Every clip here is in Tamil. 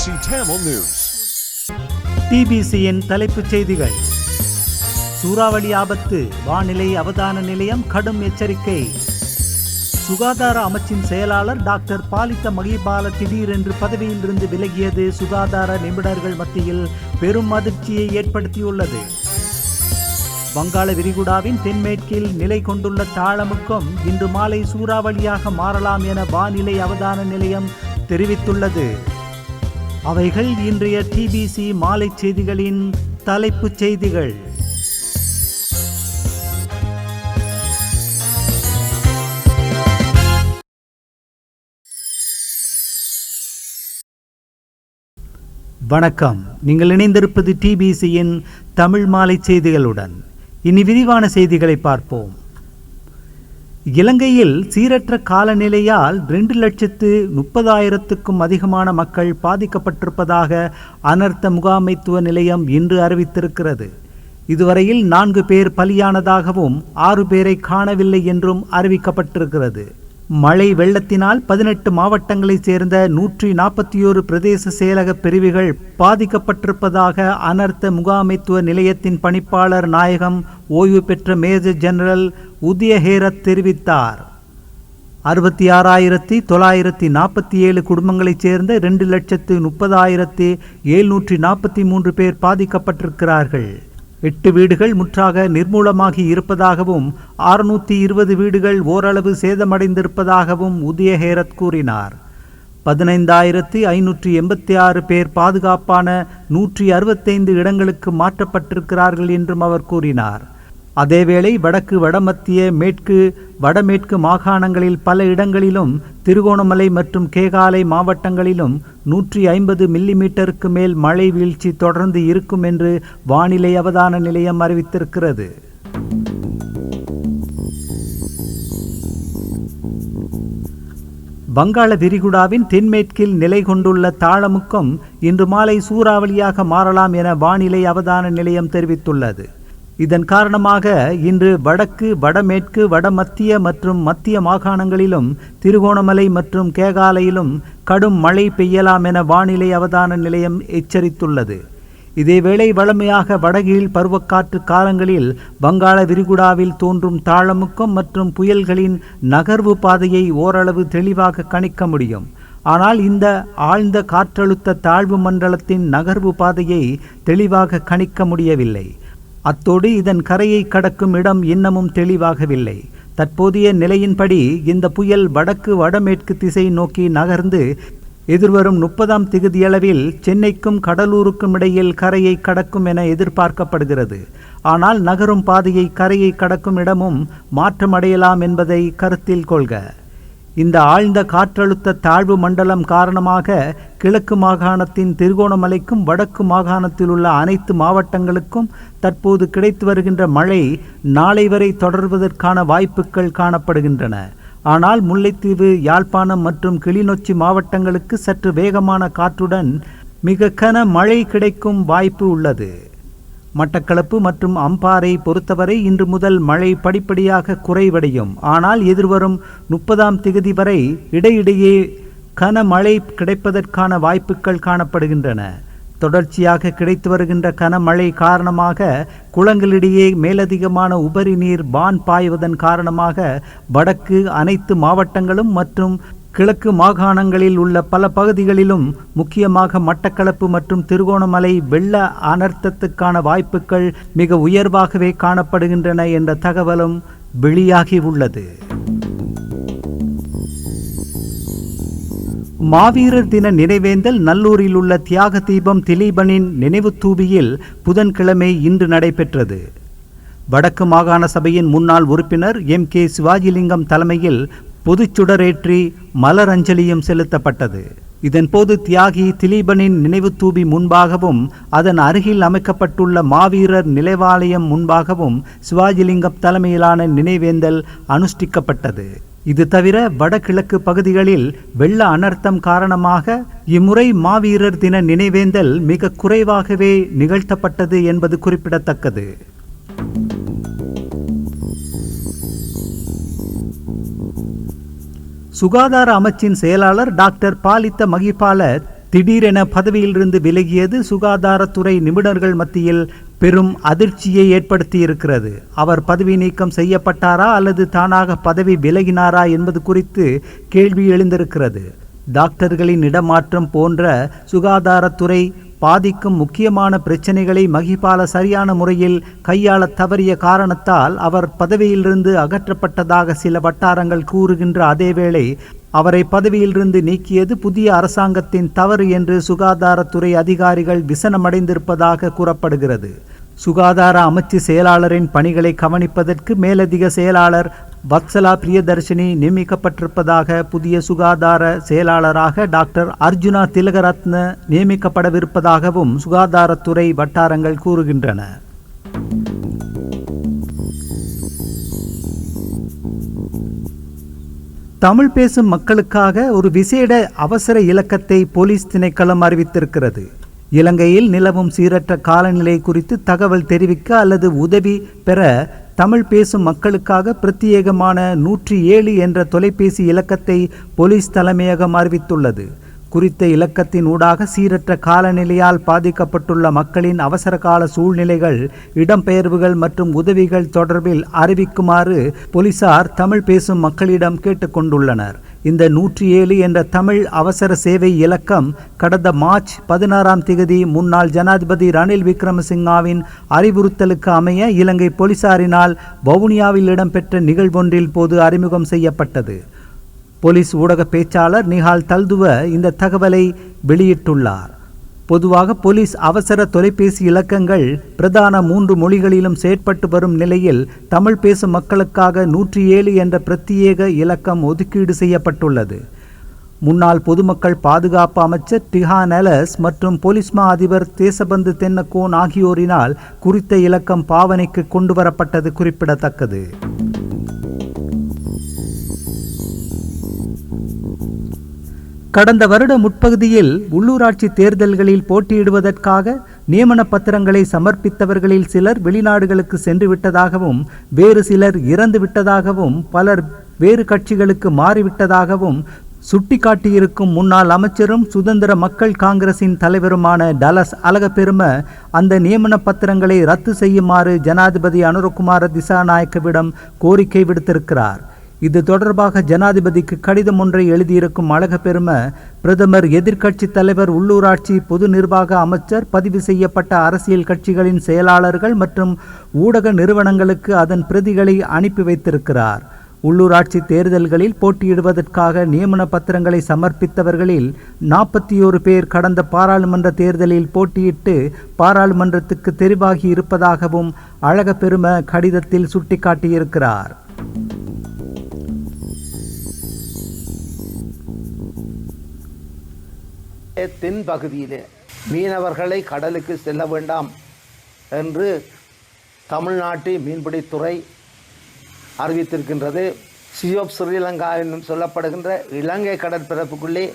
BBC Tamil News. டிபிசியின் தலைப்புச் செய்திகள். சூறாவளி ஆபத்து, வானிலை அவதான நிலையம் கடும் எச்சரிக்கை. சுகாதார அமைச்சின் செயலாளர் டாக்டர் பாலித்த மகிபால திடீரென்று பதவியிலிருந்து விலகியது சுகாதார நிபுணர்கள் மத்தியில் பெரும் அதிர்ச்சியை ஏற்படுத்தியுள்ளது. வங்காள விரிகுடாவின் தென்மேற்கில் நிலை கொண்டுள்ள தாளமுக்கம் இன்று மாலை சூறாவளியாக மாறலாம் என வானிலை அவதான நிலையம் தெரிவித்துள்ளது. அவைகள் இன்றைய டிபிசி மாலை செய்திகளின் தலைப்புச் செய்திகள். வணக்கம். நீங்கள் இணைந்திருப்பது டிபிசியின் தமிழ் மாலை செய்திகளுடன். இனி விரிவான செய்திகளை பார்ப்போம். இலங்கையில் சீரற்ற காலநிலையால் 2,30,000க்கும் அதிகமான மக்கள் பாதிக்கப்பட்டிருப்பதாக அனர்த்த முகாமைத்துவ நிலையம் இன்று அறிவித்திருக்கிறது. இதுவரையில் 4 பேர் பலியானதாகவும் 6 பேரை காணவில்லை என்றும் அறிவிக்கப்பட்டிருக்கிறது. மழை வெள்ளத்தினால் 18 மாவட்டங்களைச் சேர்ந்த 141 பிரதேச செயலக பிரிவுகள் பாதிக்கப்பட்டிருப்பதாக அனர்த்த முகாமைத்துவ நிலையத்தின் பணிப்பாளர் நாயகம் ஓய்வு பெற்ற மேஜர் ஜெனரல் உதயஹேரத் தெரிவித்தார். 66,947 குடும்பங்களைச் சேர்ந்த 2,30,743 பேர் பாதிக்கப்பட்டிருக்கிறார்கள். 8 வீடுகள் முற்றாக நிர்மூலமாகி இருப்பதாகவும் 620 வீடுகள் ஓரளவு சேதமடைந்திருப்பதாகவும் உதயஹேரத் கூறினார். 15,586 பேர் பாதுகாப்பான 165 இடங்களுக்கு மாற்றப்பட்டிருக்கிறார்கள் என்றும் அவர் கூறினார். அதேவேளை வடக்கு, வடமத்திய, மேற்கு, வடமேற்கு மாகாணங்களில் பல இடங்களிலும், திருகோணமலை மற்றும் கேகாலை மாவட்டங்களிலும் 150 மில்லிமீட்டருக்கு மேல் மழை வீழ்ச்சி தொடர்ந்து இருக்கும் என்று வானிலை அவதான நிலையம் அறிவித்திருக்கிறது. வங்காள விரிகுடாவின் தென்மேற்கில் நிலை கொண்டுள்ள தாளமுக்கம் இன்று மாலை சூறாவளியாக மாறலாம் என வானிலை அவதான நிலையம் தெரிவித்துள்ளது. இதன் காரணமாக இன்று வடக்கு, வடமேற்கு, வடமத்திய மற்றும் மத்திய மாகாணங்களிலும், திருகோணமலை மற்றும் கேகாலையிலும் கடும் மழை பெய்யலாம் என வானிலை அவதான நிலையம் எச்சரித்துள்ளது. இதேவேளை வழமையாக வடகீழ் பருவக்காற்று காலங்களில் வங்காள விரிகுடாவில் தோன்றும் தாளமுக்கம் மற்றும் புயல்களின் நகர்வு பாதையை ஓரளவு தெளிவாக கணிக்க முடியும். ஆனால் இந்த ஆழ்ந்த காற்றழுத்த தாழ்வு மண்டலத்தின் நகர்வு பாதையை தெளிவாக கணிக்க முடியவில்லை. அத்தோடு இதன் கரையை கடக்கும் இடம் இன்னமும் தெளிவாகவில்லை. தற்போதைய நிலையின்படி இந்த புயல் வடக்கு, வடமேற்கு திசை நோக்கி நகர்ந்து எதிர்வரும் 30ஆம் திகதியளவில் சென்னைக்கும் கடலூருக்கும் இடையில் கரையை கடக்கும் என எதிர்பார்க்கப்படுகிறது. ஆனால் நகரும் பாதையை, கரையை கடக்கும் இடமும் மாற்றமடையலாம் என்பதை கருத்தில் கொள்க. இந்த ஆழ்ந்த காற்றழுத்த தாழ்வு மண்டலம் காரணமாக கிழக்கு மாகாணத்தின் திருகோணமலைக்கும் வடக்கு மாகாணத்தில் உள்ள அனைத்து மாவட்டங்களுக்கும் தற்போது கிடைத்து வருகின்ற மழை நாளை வரை தொடர்வதற்கான வாய்ப்புகள் காணப்படுகின்றன. ஆனால் முல்லைத்தீவு, யாழ்ப்பாணம் மற்றும் கிளிநொச்சி மாவட்டங்களுக்கு சற்று வேகமான காற்றுடன் மிக கன மழை கிடைக்கும் வாய்ப்பு உள்ளது. மட்டக்களப்பு மற்றும் அம்பாறை பொறுத்தவரை இன்று முதல் மழை படிப்படியாக குறைவடையும். ஆனால் எதிர்வரும் 30ஆம் திகதி வரை இடையிடையே கன மழை கிடைப்பதற்கான வாய்ப்புகள் காணப்படுகின்றன. தொடர்ச்சியாக கிடைத்து வருகின்ற கனமழை காரணமாக குளங்களிடையே மேலதிகமான உபரி நீர் வான் பாய்வதன் காரணமாக வடக்கு அனைத்து மாவட்டங்களும் மற்றும் கிழக்கு மாகாணங்களில் உள்ள பல பகுதிகளிலும், முக்கியமாக மட்டக்களப்பு மற்றும் திருகோணமலை வெள்ள அனர்த்தத்துக்கான வாய்ப்புகள் மிக உயர்வாகவே காணப்படுகின்றன என்ற தகவலும் வெளியாகி உள்ளது. மாவீரர் தின நினைவேந்தல் நல்லூரில் உள்ள தியாக தீபம் திலீபனின் நினைவு தூபியில் புதன்கிழமை இன்று நடைபெற்றது. வடக்கு மாகாண சபையின் முன்னாள் உறுப்பினர் MK சிவாஜிலிங்கம் தலைமையில் பொதுச்சுடரேற்றி மலரஞ்சலியும் செலுத்தப்பட்டது. இதன்போது தியாகி திலீபனின் நினைவு தூபி முன்பாகவும் அதன் அருகில் அமைக்கப்பட்டுள்ள மாவீரர் நினைவாலயம் முன்பாகவும் சிவாஜிலிங்கம் தலைமையிலான நினைவேந்தல் அனுஷ்டிக்கப்பட்டது. இது தவிர வடகிழக்கு பகுதிகளில் வெள்ள அனர்த்தம் காரணமாக இம்முறை மாவீரர் தின நினைவேந்தல் மிக குறைவாகவே நிகழ்த்தப்பட்டது என்பது குறிப்பிடத்தக்கது. சுகாதார அமைச்சின் செயலாளர் டாக்டர் பாலித்த மகிபால திடீரென பதவியிலிருந்து விலகியது சுகாதாரத்துறை நிபுணர்கள் மத்தியில் பெரும் அதிர்ச்சியை ஏற்படுத்தியிருக்கிறது. அவர் பதவி நீக்கம் செய்யப்பட்டாரா அல்லது தானாக பதவி விலகினாரா என்பது குறித்து கேள்வி எழுந்திருக்கிறது. டாக்டர்களின் இடமாற்றம் போன்ற சுகாதாரத்துறை பாதிக்கும் முக்கியமான பிரச்சனைகளை மகிபால சரியான முறையில் கையாள தவறிய காரணத்தால் அவர் பதவியிலிருந்து அகற்றப்பட்டதாக சில வட்டாரங்கள் கூறுகின்ற அதேவேளை அவரை பதவியிலிருந்து நீக்கியது புதிய அரசாங்கத்தின் தவறு என்று சுகாதாரத்துறை அதிகாரிகள் விசனமடைந்திருப்பதாக கூறப்படுகிறது. சுகாதார அமைச்சு செயலாளரின் பணிகளை கவனிப்பதற்கு மேலதிக செயலாளர் வத்சலா பிரியதர்ஷினி நியமிக்கப்பட்டிருப்பதாக புதிய சுகாதார செயலாளராக டாக்டர் அர்ஜுனா திலகரத்ன நியமிக்கப்படவிருப்பதாகவும் சுகாதாரத்துறை வட்டாரங்கள் கூறுகின்றன. தமிழ் பேசும் மக்களுக்காக ஒரு விசேட அவசர இலக்கத்தை போலீஸ் திணைக்களம் அறிவித்திருக்கிறது. இலங்கையில் நிலவும் சீரற்ற காலநிலை குறித்து தகவல் தெரிவிக்க அல்லது உதவி பெற தமிழ் பேசும் மக்களுக்காக பிரத்யேகமான 107 என்ற தொலைபேசி இலக்கத்தை போலீஸ் தலைமையகம் அறிவித்துள்ளது. குறித்த இலக்கத்தின் ஊடாக சீரற்ற காலநிலையால் பாதிக்கப்பட்டுள்ள மக்களின் அவசரகால சூழ்நிலைகள், இடம்பெயர்வுகள் மற்றும் உதவிகள் தொடர்பில் அறிவிக்குமாறு போலீசார் தமிழ் பேசும் மக்களிடம் கேட்டுக்கொண்டுள்ளனர். இந்த 107 என்ற தமிழ் அவசர சேவை இலக்கம் கடந்த மார்ச் 16 முன்னாள் ஜனாதிபதி ரணில் விக்ரமசிங்காவின் அறிவுறுத்தலுக்கு அமைய இலங்கை போலீசாரினால் வவுனியாவில் இடம்பெற்ற நிகழ்வொன்றில் போது அறிமுகம் செய்யப்பட்டது. போலீஸ் ஊடக பேச்சாளர் நிஹால் தல்துவ இந்த தகவலை வெளியிட்டுள்ளார். பொதுவாக போலீஸ் அவசர தொலைபேசி இலக்கங்கள் பிரதான 3 மொழிகளிலும் செயற்பட்டு வரும் நிலையில் தமிழ் பேசும் மக்களுக்காக 107 என்ற பிரத்யேக இலக்கம் ஒதுக்கீடு செய்யப்பட்டுள்ளது. முன்னாள் பொதுமக்கள் பாதுகாப்பு அமைச்சர் டிஹான் எலஸ் மற்றும் போலீஸ் மா அதிபர் தேசபந்து தென்னக்கோன் ஆகியோரினால் குறித்த இலக்கம் பாவனைக்கு கொண்டுவரப்பட்டது குறிப்பிடத்தக்கது. கடந்த வருட முற்பகுதியில் உள்ளூராட்சி தேர்தல்களில் போட்டியிடுவதற்காக நியமன பத்திரங்களை சமர்ப்பித்தவர்களில் சிலர் வெளிநாடுகளுக்கு சென்று விட்டதாகவும், வேறு சிலர் இறந்து விட்டதாகவும், பலர் வேறு கட்சிகளுக்கு மாறிவிட்டதாகவும் சுட்டிக்காட்டியிருக்கும் முன்னாள் அமைச்சரும் சுதந்திர மக்கள் காங்கிரசின் தலைவருமான டலஸ் அழகப்பெரும அந்த நியமன பத்திரங்களை ரத்து செய்யுமாறு ஜனாதிபதி அனுரகுமார திசாநாயக்கவிடம் கோரிக்கை விடுத்திருக்கிறார். இது தொடர்பாக ஜனாதிபதிக்கு கடிதம் ஒன்றை எழுதியிருக்கும் அழகப்பெரும, பிரதமர், எதிர்க்கட்சி தலைவர், உள்ளூராட்சி பொது நிர்வாக அமைச்சர், பதிவு செய்யப்பட்ட அரசியல் கட்சிகளின் செயலாளர்கள் மற்றும் ஊடக நிறுவனங்களுக்கு அதன் பிரதிகளை அனுப்பி வைத்திருக்கிறார். உள்ளூராட்சி தேர்தல்களில் போட்டியிடுவதற்காக நியமன பத்திரங்களை சமர்ப்பித்தவர்களில் 41 பேர் கடந்த பாராளுமன்ற தேர்தலில் போட்டியிட்டு பாராளுமன்றத்துக்கு தெரிவாகி இருப்பதாகவும் அழகப்பெரும கடிதத்தில் சுட்டிக்காட்டியிருக்கிறார். தென் பகுதியிலே மீனவர்களை கடலுக்கு செல்ல வேண்டாம் என்று தமிழ்நாட்டு மீன்பிடித்துறை அறிவித்திருக்கின்றது. சி ஆஃப் ஸ்ரீலங்கா என்னும் சொல்லப்படுகின்ற இலங்கை கடற்பரப்புக்குள்ளே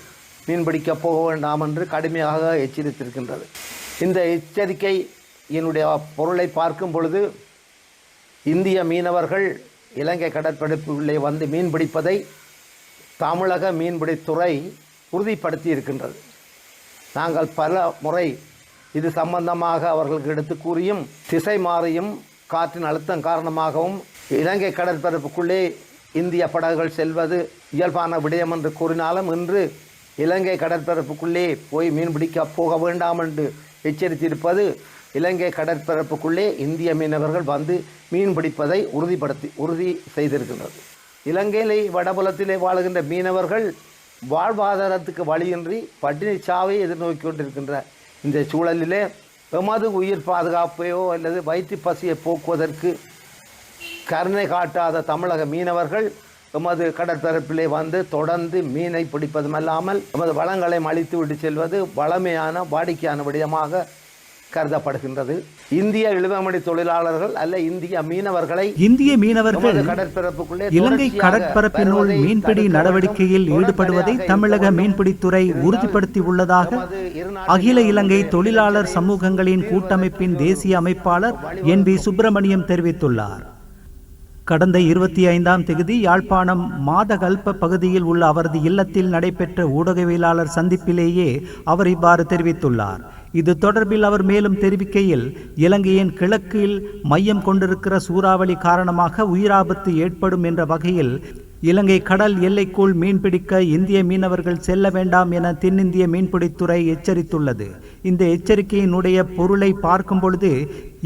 மீன்பிடிக்க போக வேண்டாம் என்று கடுமையாக எச்சரித்திருக்கின்றது. இந்த எச்சரிக்கை என்னுடைய பொருளை பார்க்கும் பொழுது இந்திய மீனவர்கள் இலங்கை கடற்பரப்புக்குள்ளே வந்து மீன்பிடிப்பதை தமிழக மீன்பிடித்துறை உறுதிப்படுத்தி இருக்கின்றது. நாங்கள் பல முறை இது சம்பந்தமாக அவர்களுக்கு எடுத்து கூறியும் திசை மாறியும் காற்றின் அழுத்தம் காரணமாகவும் இலங்கை கடற்பரப்புக்குள்ளே இந்திய படகுகள் செல்வது இயல்பான விடயம் என்று கூறினாலும் இன்று இலங்கை கடற்பரப்புக்குள்ளே போய் மீன்பிடிக்க போக வேண்டாம் என்று எச்சரித்திருப்பது இலங்கை கடற்பரப்புக்குள்ளே இந்திய மீனவர்கள் வந்து மீன்பிடிப்பதை உறுதி செய்திருக்கின்றது. இலங்கையிலே வடபுலத்திலே வாழுகின்ற மீனவர்கள் வாழ்வாதாரத்துக்கு வழியின்றி பட்டினி சாவை எதிர்நோக்கி கொண்டிருக்கின்ற இந்த சூழலிலே எமது உயிர் பாதுகாப்பையோ அல்லது வயிற்று பசியை போக்குவதற்கு கருணை காட்டாத தமிழக மீனவர்கள் எமது கடற்பரப்பிலே வந்து தொடர்ந்து மீனை பிடிப்பதுமல்லாமல் எமது வளங்களை அழித்து விட்டு செல்வது வளமையான வாடிக்கையான விடயமாக கருதப்படுகின்றது. இந்திய இழுவமடி தொழிலாளர்கள் அல்ல இந்திய மீனவர்கள் கடற்பரப்புக்குள்ளே இலங்கை கடற்பரப்பினுள் மீன்பிடி நடவடிக்கையில் ஈடுபடுவதை தமிழக மீன்பிடித்துறை உறுதிப்படுத்தியுள்ளதாக அகில இலங்கை தொழிலாளர் சமூகங்களின் கூட்டமைப்பின் தேசிய அமைப்பாளர் NV சுப்பிரமணியம் தெரிவித்துள்ளார். கடந்த 25ஆம் தேதி யாழ்ப்பாணம் மாதகல்ப பகுதியில் உள்ள அவரது இல்லத்தில் நடைபெற்ற ஊடகவியலாளர் சந்திப்பிலேயே அவர் இவ்வாறு தெரிவித்துள்ளார். இது தொடர்பில் அவர் மேலும் தெரிவிக்கையில், இலங்கையின் கிழக்கில் மையம் கொண்டிருக்கிற சூறாவளி காரணமாக உயிராபத்து ஏற்படும் என்ற வகையில் இலங்கை கடல் எல்லைக்குள் மீன்பிடிக்க இந்திய மீனவர்கள் செல்ல வேண்டாம் என தென்னிந்திய மீன்பிடித்துறை எச்சரித்துள்ளது. இந்த எச்சரிக்கையினுடைய பொருளை பார்க்கும் பொழுது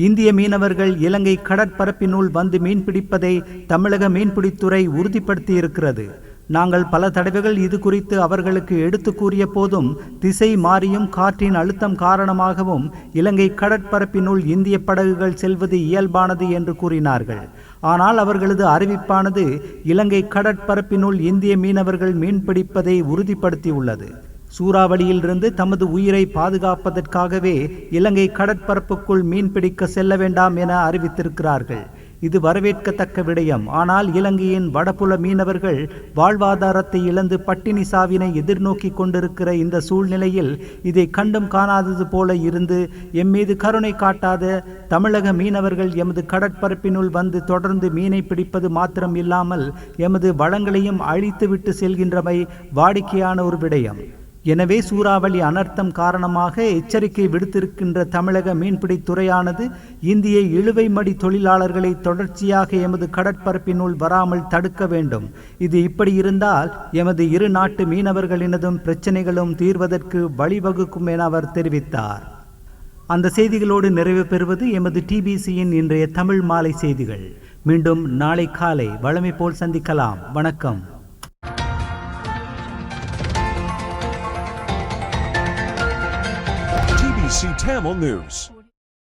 இந்திய மீனவர்கள் இலங்கை கடற்பரப்பினுள் வந்து மீன்பிடிப்பதை தமிழக மீன்பிடித்துறை உறுதிப்படுத்தி இருக்கிறது. நாங்கள் பல தடவைகள் இது குறித்து அவர்களுக்கு எடுத்து கூறிய போதும் திசை மாறியும் காற்றின் அழுத்தம் காரணமாகவும் இலங்கை கடற்பரப்பினுள் இந்திய படகுகள் செல்வது இயல்பானது என்று கூறினார்கள். ஆனால் அவர்களது அறிவிப்பானது இலங்கை கடற்பரப்பினுள் இந்திய மீனவர்கள் மீன்பிடிப்பதை உறுதிப்படுத்தியுள்ளது. சூறாவளியிலிருந்து தமது உயிரை பாதுகாப்பதற்காகவே இலங்கை கடற்பரப்புக்குள் மீன்பிடிக்க செல்ல வேண்டாம் என அறிவித்திருக்கிறார்கள். இது வரவேற்கத்தக்க விடயம். ஆனால் இலங்கையின் வடபுல மீனவர்கள் வாழ்வாதாரத்தை இழந்து பட்டினி சாவினை எதிர்நோக்கி கொண்டிருக்கிற இந்த சூழ்நிலையில் இதை கண்டும் காணாதது போல இருந்து எம்மீது கருணை காட்டாத தமிழக மீனவர்கள் எமது கடற்பரப்பினுள் வந்து தொடர்ந்து மீனை பிடிப்பது மாத்திரம் இல்லாமல் எமது வளங்களையும் அழித்துவிட்டு செல்கின்றமை வாடிக்கையான ஒரு விடயம். எனவே சூறாவளி அனர்த்தம் காரணமாக எச்சரிக்கை விடுத்திருக்கின்ற தமிழக மீன்பிடித்துறையானது இந்திய இழுவை மடி தொழிலாளர்களை தொடர்ச்சியாக எமது கடற்பரப்பினுள் வராமல் தடுக்க வேண்டும். இது இப்படி இருந்தால் எமது இரு நாட்டு மீனவர்களினதும் பிரச்சனைகளும் தீர்வதற்கு வழிவகுக்கும் என அவர் தெரிவித்தார். அந்த செய்திகளோடு நிறைவு பெறுவது எமது டிபிசியின் இன்றைய தமிழ் மாலை செய்திகள். மீண்டும் நாளை காலை வழமை போல் சந்திக்கலாம். வணக்கம். TBC Tamil News.